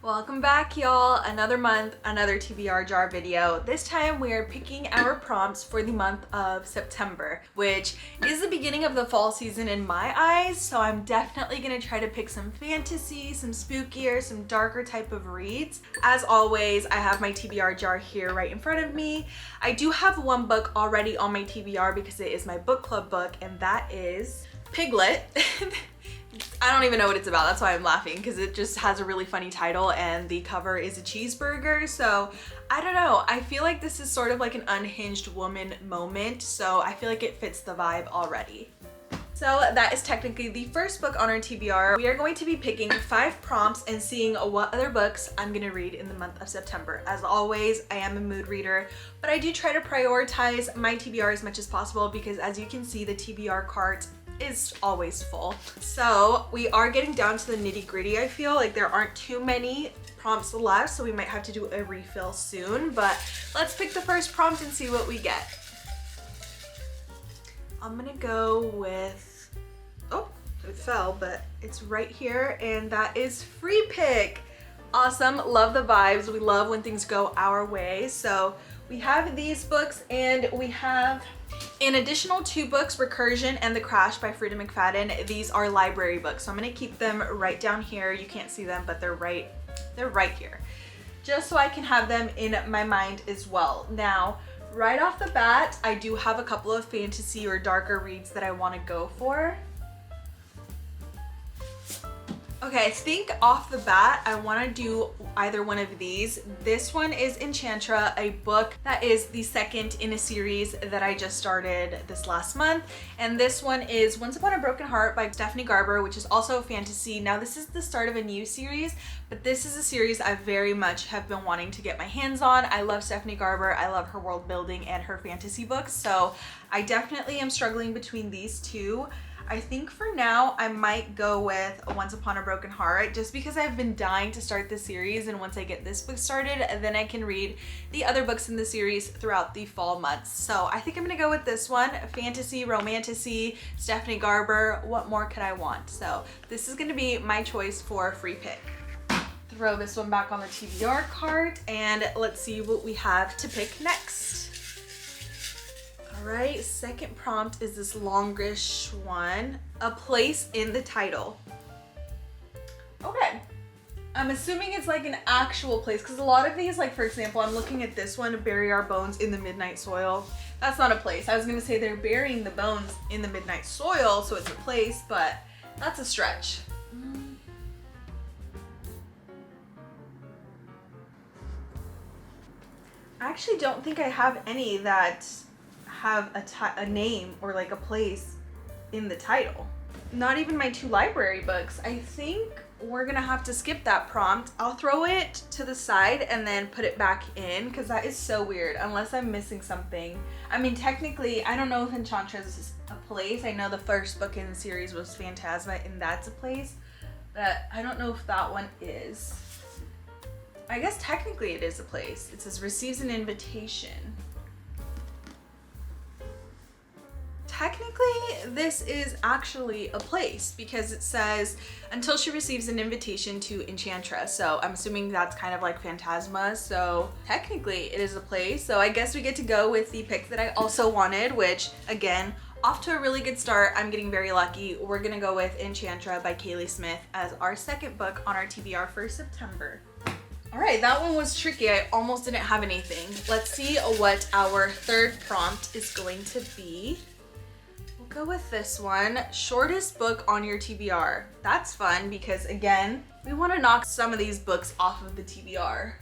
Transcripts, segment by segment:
Welcome back, y'all. Another month, another TBR jar video. This time we are picking our prompts for the month of September, which is the beginning of the fall season in my eyes. So I'm definitely gonna try to pick some fantasy, some spookier, some darker type of reads. As always, I have my TBR jar here right in front of me. I do have one book already on my TBR because it is my book club book, and that is Piglet. I don't even know what it's about. That's why I'm laughing, because it just has a really funny title and the cover is a cheeseburger. So I don't know. I feel like this is sort of like an unhinged woman moment. So I feel like it fits the vibe already. So that is technically the first book on our TBR. We are going to be picking 5 prompts and seeing what other books I'm gonna read in the month of September. As always, I am a mood reader, but I do try to prioritize my TBR as much as possible because, as you can see, the TBR cart is always full. So we are getting down to the nitty-gritty. I feel like there aren't too many prompts left, so we might have to do a refill soon, but let's pick the first prompt and see what we get. I'm gonna go with, oh, it fell, but it's right here, and that is Free Pick. Awesome, love the vibes. We love when things go our way. So we have these books, and we have an additional 2 books, Recursion and The Crash by Frida McFadden. These are library books, so I'm gonna keep them right down here. You can't see them, but they're right here, just so I can have them in my mind as well. Now, right off the bat, I do have a couple of fantasy or darker reads that I want to go for. Okay, I think off the bat, I want to do either one of these. This one is Enchantra, a book that is the second in a series that I just started this last month. And this one is Once Upon a Broken Heart by Stephanie Garber, which is also a fantasy. Now, this is the start of a new series, but this is a series I very much have been wanting to get my hands on. I love Stephanie Garber. I love her world building and her fantasy books. So I definitely am struggling between these two. I think for now I might go with Once Upon a Broken Heart, just because I've been dying to start the series, and once I get this book started, then I can read the other books in the series throughout the fall months. So I think I'm gonna go with this one. Fantasy, romantasy, Stephanie Garber, what more could I want? So this is gonna be my choice for Free Pick. Throw this one back on the TBR cart, and let's see what we have to pick next. All right, second prompt is this longish one, A Place in the Title. Okay, I'm assuming it's like an actual place, because a lot of these, like for example, I'm looking at this one, Bury Our Bones in the Midnight Soil. That's not a place. I was gonna say they're burying the bones in the midnight soil, so it's a place, but that's a stretch. I actually don't think I have any that have a name or like a place in the title. Not even my 2 library books. I think we're gonna have to skip that prompt. I'll throw it to the side and then put it back in, because that is so weird, unless I'm missing something. I mean, technically, I don't know if Enchantra is a place. I know the first book in the series was Phantasma, and that's a place, but I don't know if that one is. I guess technically it is a place. It says receives an invitation. Technically, this is actually a place, because it says until she receives an invitation to Enchantra. So I'm assuming that's kind of like Phantasma. So technically it is a place. So I guess we get to go with the pick that I also wanted, which again, off to a really good start. I'm getting very lucky. We're gonna go with Enchantra by Kaylee Smith as our second book on our TBR for September. All right, that one was tricky. I almost didn't have anything. Let's see what our third prompt is going to be. Go with this one, shortest book on your TBR. That's fun, because again, we want to knock some of these books off of the TBR.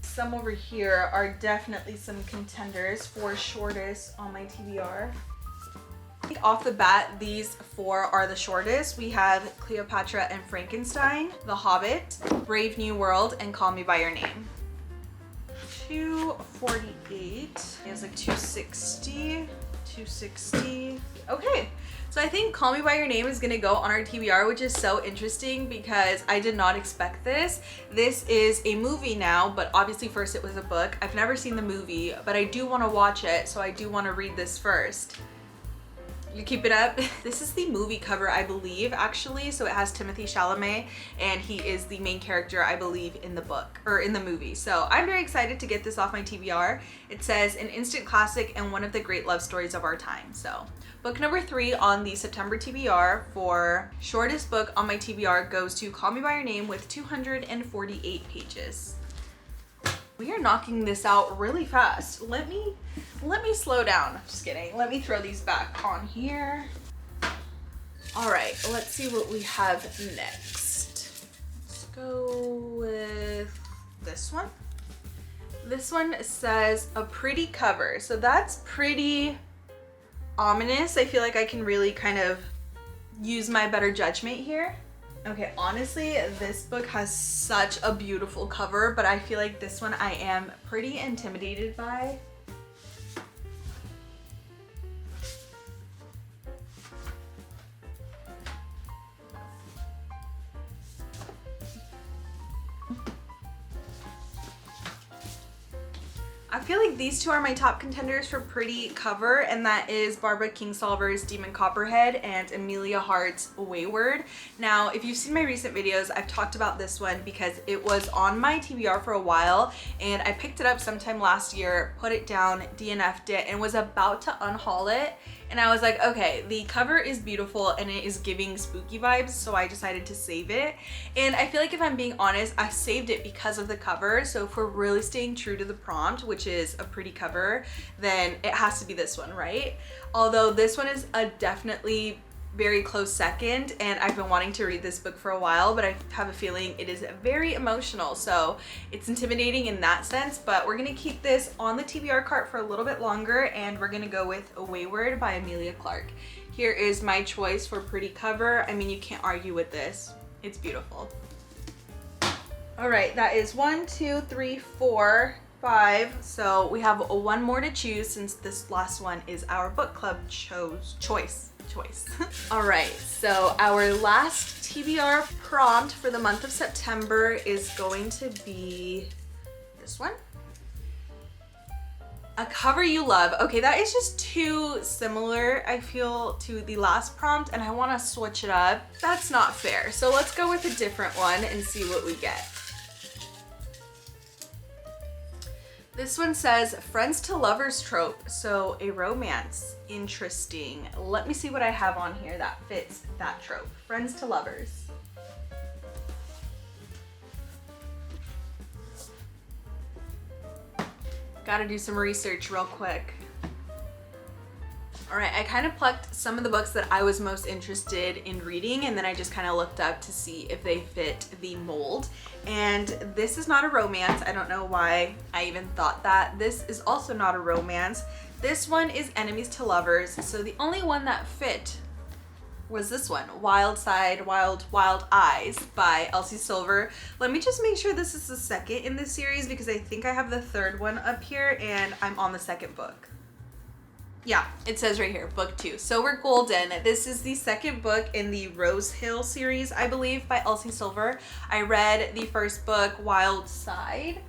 Some over here are definitely some contenders for shortest on my TBR. Off the bat, these 4 are the shortest. We have Cleopatra and Frankenstein, The Hobbit, Brave New World, and Call Me by Your Name. 248 is like 260. 260. Okay, so I think Call Me by Your Name is gonna go on our TBR, which is so interesting because I did not expect this. This is a movie now, but obviously first it was a book. I've never seen the movie, but I do want to watch it, so I do want to read this first. You keep it up. This is the movie cover, I believe, actually. So it has Timothée Chalamet, and he is the main character, I believe, in the book, or in the movie. So I'm very excited to get this off my TBR. It says, an instant classic and one of the great love stories of our time. So book number 3 on the September TBR for shortest book on my TBR goes to Call Me By Your Name with 248 pages. We are knocking this out really fast. Let me slow down. Just kidding. Let me throw these back on here. All right, let's see what we have next. Let's go with this one. This one says a pretty cover. So that's pretty ominous. I feel like I can really kind of use my better judgment here. Okay, honestly, this book has such a beautiful cover, but I feel like this one I am pretty intimidated by. I feel like these two are my top contenders for pretty cover, and that is Barbara Kingsolver's Demon Copperhead and Amelia Hart's Wayward. Now, if you've seen my recent videos, I've talked about this one because it was on my TBR for a while, and I picked it up sometime last year, put it down, DNF'd it, and was about to unhaul it. And I was like, okay, the cover is beautiful and it is giving spooky vibes, so I decided to save it. And I feel like, if I'm being honest, I saved it because of the cover. So if we're really staying true to the prompt, which is a pretty cover, then it has to be this one, right? Although this one is a definitely very close second, and I've been wanting to read this book for a while, but I have a feeling it is very emotional, so it's intimidating in that sense. But we're gonna keep this on the TBR cart for a little bit longer, and we're gonna go with Wayward by Amelia Clark. Here is my choice for pretty cover. I mean, you can't argue with this. It's beautiful. All right, that is 1, 2, 3, 4, 5. So we have one more to choose, since this last one is our book club choice. All right, so our last TBR prompt for the month of September is going to be this one. A cover you love. Okay, that is just too similar, I feel, to the last prompt, and I want to switch it up. That's not fair. So let's go with a different one and see what we get. This one says friends to lovers trope, so a romance. Interesting. Let me see what I have on here that fits that trope. Friends to lovers. Gotta do some research real quick. All right, I kind of plucked some of the books that I was most interested in reading, and then I just kind of looked up to see if they fit the mold. And this is not a romance. I don't know why I even thought that. This is also not a romance. This one is enemies to lovers. So the only one that fit was this one, Wild Side, Wild Eyes by Elsie Silver. Let me just make sure this is the second in this series, because I think I have the third one up here and I'm on the second book. Yeah, it says right here, book 2. So we're golden. This is the second book in the Rose Hill series, I believe, by Elsie Silver. I read the first book, Wild Side.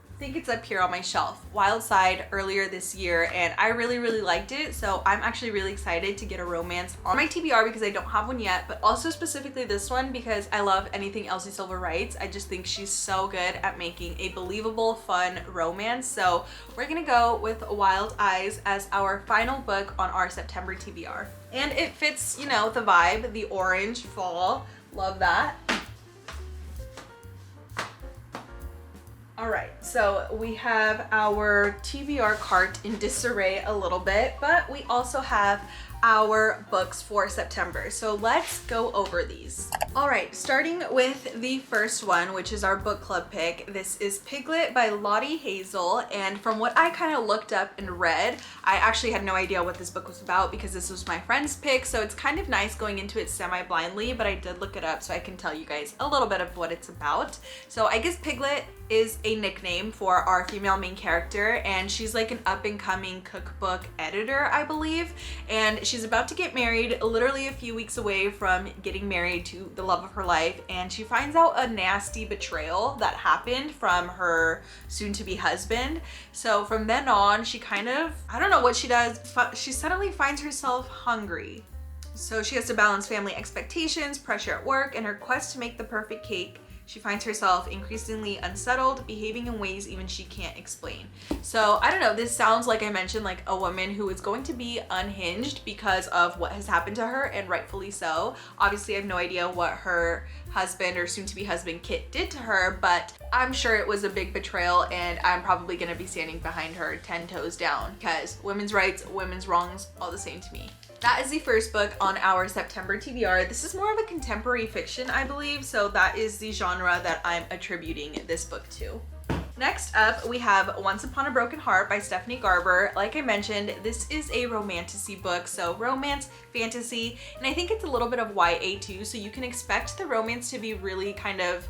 I think it's up here on my shelf, Wild Side, earlier this year, and I really liked it. So I'm actually really excited to get a romance on my TBR because I don't have one yet, but also specifically this one because I love anything Elsie Silver writes. I just think she's so good at making a believable, fun romance. So we're gonna go with Wild Eyes as our final book on our September TBR. And it fits, you know, the vibe, the orange fall. Love that. All right, so we have our TBR cart in disarray a little bit, but we also have our books for September. So let's go over these. All right, starting with the first one, which is our book club pick. This is Piglet by Lottie Hazel, and from what I kind of looked up and read, I actually had no idea what this book was about because this was my friend's pick, so it's kind of nice going into it semi-blindly, but I did look it up so I can tell you guys a little bit of what it's about. So I guess Piglet is a nickname for our female main character, and she's like an up-and-coming cookbook editor, I believe, and she's she's about to get married, literally a few weeks away from getting married to the love of her life, and she finds out a nasty betrayal that happened from her soon-to-be husband. So from then on, she kind of, I don't know what she does, but she suddenly finds herself hungry. So she has to balance family expectations, pressure at work, and her quest to make the perfect cake. She finds herself increasingly unsettled, behaving in ways even she can't explain. So I don't know, this sounds like I mentioned like a woman who is going to be unhinged because of what has happened to her, and rightfully so. Obviously I have no idea what her husband or soon-to-be husband Kit did to her, but I'm sure it was a big betrayal, and I'm probably gonna be standing behind her 10 toes down, because women's rights, women's wrongs, all the same to me. That is the first book on our September TBR. This is more of a contemporary fiction, I believe, so that is the genre that I'm attributing this book to. Next up, we have Once Upon a Broken Heart by Stephanie Garber. Like I mentioned, this is a romantasy book, so romance, fantasy, and I think it's a little bit of YA too, so you can expect the romance to be really kind of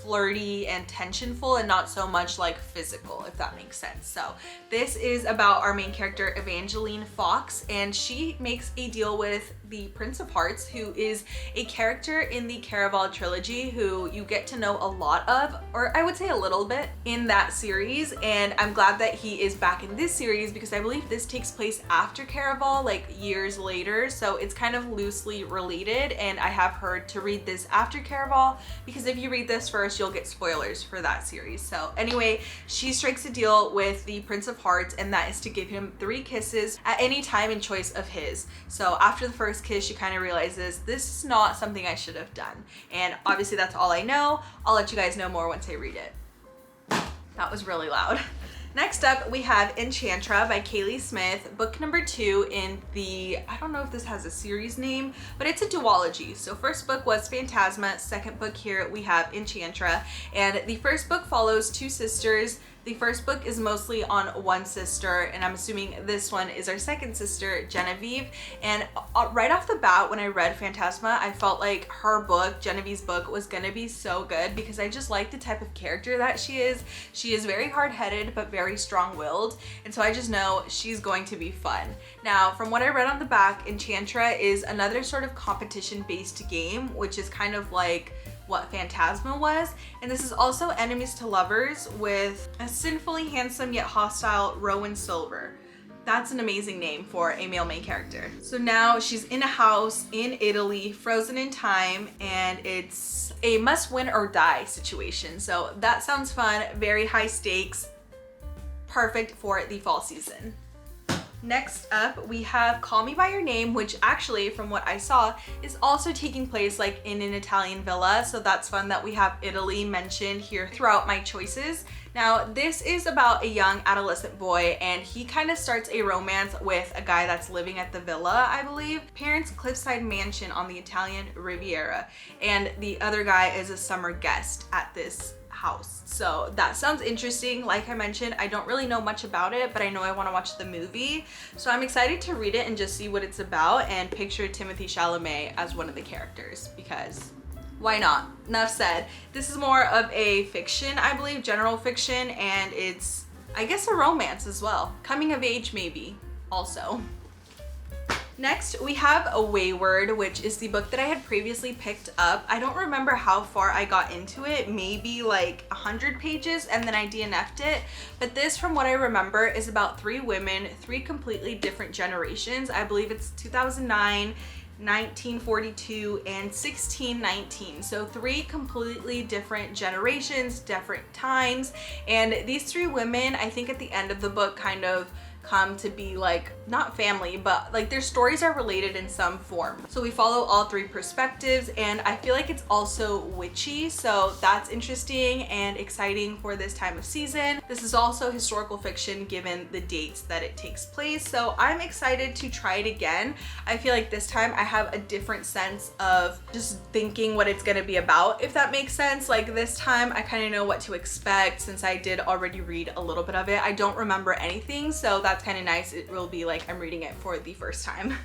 flirty and tensionful and not so much like physical, if that makes sense. So this is about our main character Evangeline Fox, and she makes a deal with the Prince of Hearts, who is a character in the Caraval trilogy who you get to know a lot of, or I would say a little bit, in that series. And I'm glad that he is back in this series because I believe this takes place after Caraval, like years later, so it's kind of loosely related, and I have heard to read this after Caraval because if you read this first you'll get spoilers for that series. So anyway, she strikes a deal with the Prince of Hearts, and that is to give him 3 kisses at any time in choice of his. So after the first kiss, she kind of realizes this is not something I should have done, and obviously that's all I know. I'll let you guys know more once I read it. That was really loud. Next up, we have Enchantra by Kaylee Smith, book number 2 in the, I don't know if this has a series name, but it's a duology. So first book was Phantasma, second book here we have Enchantra, and the first book follows 2 sisters. The first book is mostly on one sister, and I'm assuming this one is our second sister, Genevieve. And right off the bat, when I read Phantasma, I felt like her book, Genevieve's book, was gonna be so good because I just like the type of character that she is. She is very hard-headed, but very strong-willed, and so I just know she's going to be fun. Now, from what I read on the back, Enchantra is another sort of competition-based game, which is kind of like what Phantasma was, and this is also enemies to lovers with a sinfully handsome yet hostile Rowan Silver. That's an amazing name for a male main character. So now she's in a house in Italy, frozen in time, and it's a must win or die situation. So that sounds fun, very high stakes, perfect for the fall season. Next up, we have Call Me By Your Name, which actually, from what I saw, is also taking place like in an Italian villa. So that's fun that we have Italy mentioned here throughout my choices. Now, this is about a young adolescent boy, and he kind of starts a romance with a guy that's living at the villa, I believe. Parents' cliffside mansion on the Italian Riviera, and the other guy is a summer guest at this house. So that sounds interesting. Like I mentioned, I don't really know much about it, but I know I want to watch the movie. So I'm excited to read it and just see what it's about and picture Timothée Chalamet as one of the characters, because why not? Enough said. This is more of a fiction, I believe, general fiction, and it's, I guess, a romance as well. Coming of age, maybe, also. Next, we have A Wayward, which is the book that I had previously picked up. I don't remember how far I got into it, maybe like 100 pages, and then I DNF'd it. But this, from what I remember, is about 3 women, 3 completely different generations. I believe it's 2009, 1942, and 1619. So 3 completely different generations, different times. And these 3 women, I think at the end of the book, kind of come to be like, not family, but like their stories are related in some form. So we follow all 3 perspectives, and I feel like it's also witchy, so that's interesting and exciting for this time of season. This is also historical fiction given the dates that it takes place, so I'm excited to try it again. I feel like this time I have a different sense of just thinking what it's gonna be about, if that makes sense. Like this time I kind of know what to expect since I did already read a little bit of it. I don't remember anything, so that's kind of nice. It will be like I'm reading it for the first time.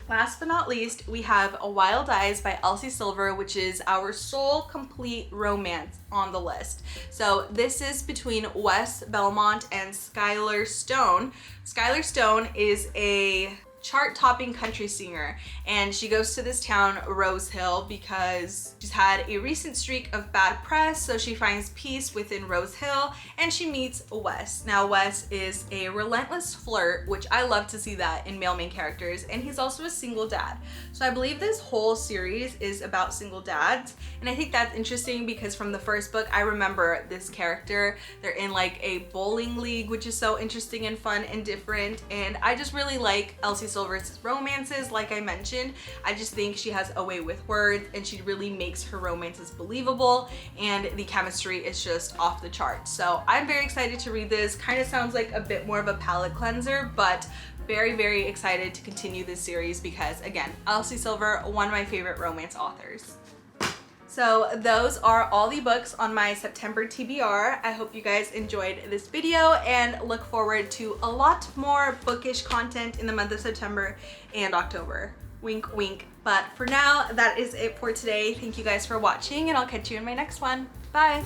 Last but not least, we have A Wild Eyes by Elsie Silver, which is our sole complete romance on the list. So this is between Wes Belmont and Skylar Stone. Skylar Stone is a chart-topping country singer, and she goes to this town, Rose Hill, because she's had a recent streak of bad press, so she finds peace within Rose Hill, and she meets Wes. Now, Wes is a relentless flirt, which I love to see that in male main characters, and he's also a single dad. So I believe this whole series is about single dads, and I think that's interesting because from the first book, I remember this character, they're in like a bowling league, which is so interesting and fun and different, and I just really like Elsie Silver's romances. Like I mentioned, I just think she has a way with words, and she really makes her romances believable, and the chemistry is just off the charts. So I'm very excited to read this. Kind of sounds like a bit more of a palate cleanser, but very, very excited to continue this series because, again, Elsie Silver, one of my favorite romance authors. So those are all the books on my September TBR. I hope you guys enjoyed this video and look forward to a lot more bookish content in the month of September and October. Wink, wink. But for now, that is it for today. Thank you guys for watching, and I'll catch you in my next one. Bye.